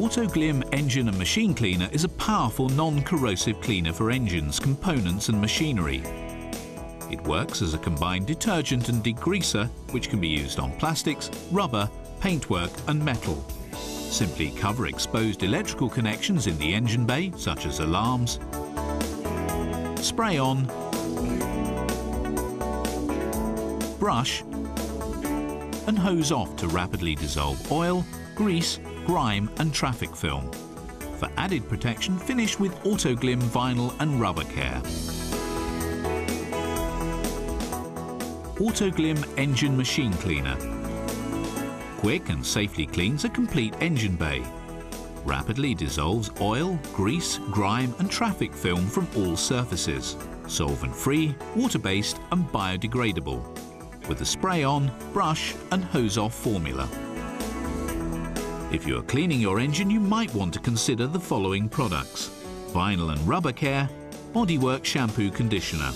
Autoglym Engine and Machine Cleaner is a powerful non-corrosive cleaner for engines, components and machinery. It works as a combined detergent and degreaser, which can be used on plastics, rubber, paintwork and metal. Simply cover exposed electrical connections in the engine bay, such as alarms, spray on, brush and hose off to rapidly dissolve oil, grease, grime and traffic film. For added protection, finish with Autoglym vinyl and rubber care. Autoglym Engine Machine Cleaner. Quick and safely cleans a complete engine bay. Rapidly dissolves oil, grease, grime and traffic film from all surfaces. Solvent-free, water-based and biodegradable. With a spray-on, brush and hose-off formula. If you are cleaning your engine, you might want to consider the following products: vinyl and rubber care, bodywork shampoo conditioner.